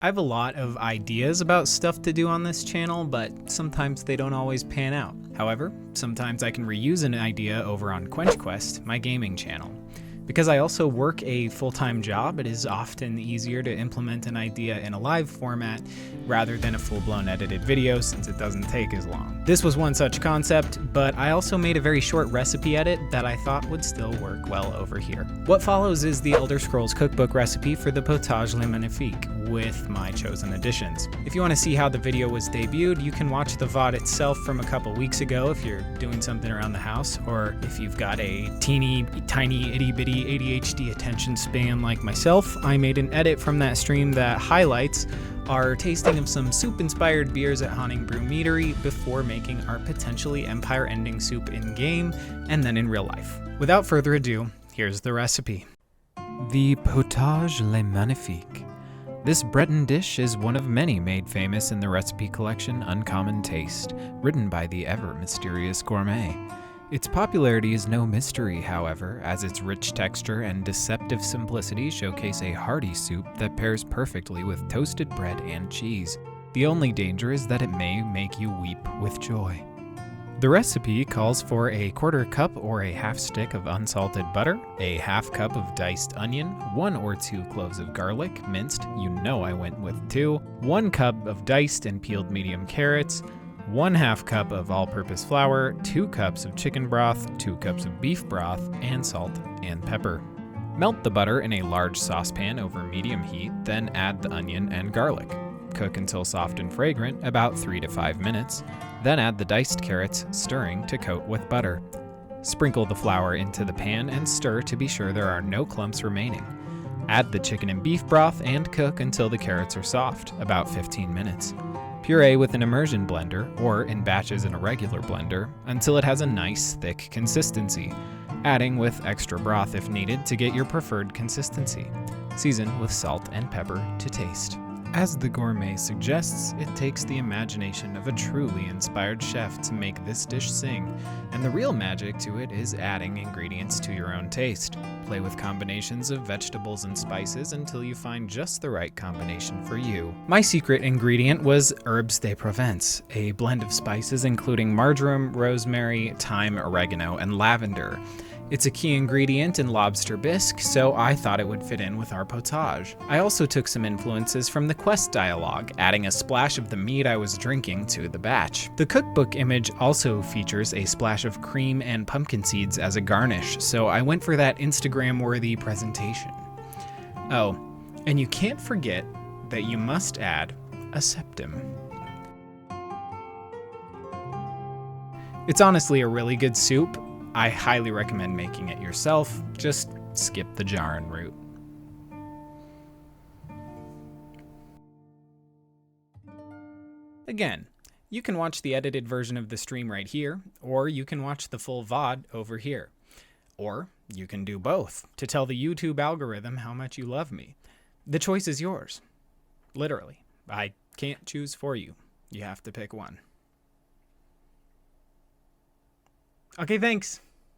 I have a lot of ideas about stuff to do on this channel, but sometimes they don't always pan out. However, sometimes I can reuse an idea over on QuenchQuest, my gaming channel. Because I also work a full-time job, it is often easier to implement an idea in a live format rather than a full-blown edited video since it doesn't take as long. This was one such concept, but I also made a very short recipe edit that I thought would still work well over here. What follows is the Elder Scrolls Cookbook recipe for the Potage Le Magnifique with my chosen additions. If you want to see how the video was debuted, you can watch the VOD itself from a couple weeks ago if you're doing something around the house, or if you've got a teeny tiny itty bitty ADHD attention span like myself, I made an edit from that stream that highlights our tasting of some soup-inspired beers at Haunting Brew Meadery before making our potentially empire-ending soup in-game and then in real life. Without further ado, here's the recipe. The Potage Le Magnifique. This Breton dish is one of many made famous in the recipe collection Uncommon Taste, written by the ever-mysterious gourmet. Its popularity is no mystery, however, as its rich texture and deceptive simplicity showcase a hearty soup that pairs perfectly with toasted bread and cheese. The only danger is that it may make you weep with joy. The recipe calls for a 1/4 cup or a half stick of unsalted butter, a half cup of diced onion, 1 or 2 cloves of garlic, minced, you know I went with 2, 1 cup of diced and peeled medium carrots, 1/2 cup of all-purpose flour, 2 cups of chicken broth, 2 cups of beef broth, and salt and pepper. Melt the butter in a large saucepan over medium heat, then add the onion and garlic. Cook until soft and fragrant, about 3 to 5 minutes. Then add the diced carrots, stirring to coat with butter. Sprinkle the flour into the pan and stir to be sure there are no clumps remaining. Add the chicken and beef broth and cook until the carrots are soft, about 15 minutes. Puree with an immersion blender, or in batches in a regular blender, until it has a nice, thick consistency, adding with extra broth if needed to get your preferred consistency. Season with salt and pepper to taste. As the gourmet suggests, it takes the imagination of a truly inspired chef to make this dish sing, and the real magic to it is adding ingredients to your own taste. Play with combinations of vegetables and spices until you find just the right combination for you. My secret ingredient was herbes de Provence, a blend of spices including marjoram, rosemary, thyme, oregano, and lavender. It's a key ingredient in lobster bisque, so I thought it would fit in with our potage. I also took some influences from the quest dialogue, adding a splash of the mead I was drinking to the batch. The cookbook image also features a splash of cream and pumpkin seeds as a garnish, so I went for that Instagram-worthy presentation. Oh, and you can't forget that you must add a septum. It's honestly a really good soup. I highly recommend making it yourself. Just skip the jarring route. Again, you can watch the edited version of the stream right here, or you can watch the full VOD over here. Or you can do both to tell the YouTube algorithm how much you love me. The choice is yours. Literally. I can't choose for you. You have to pick one. Okay, thanks.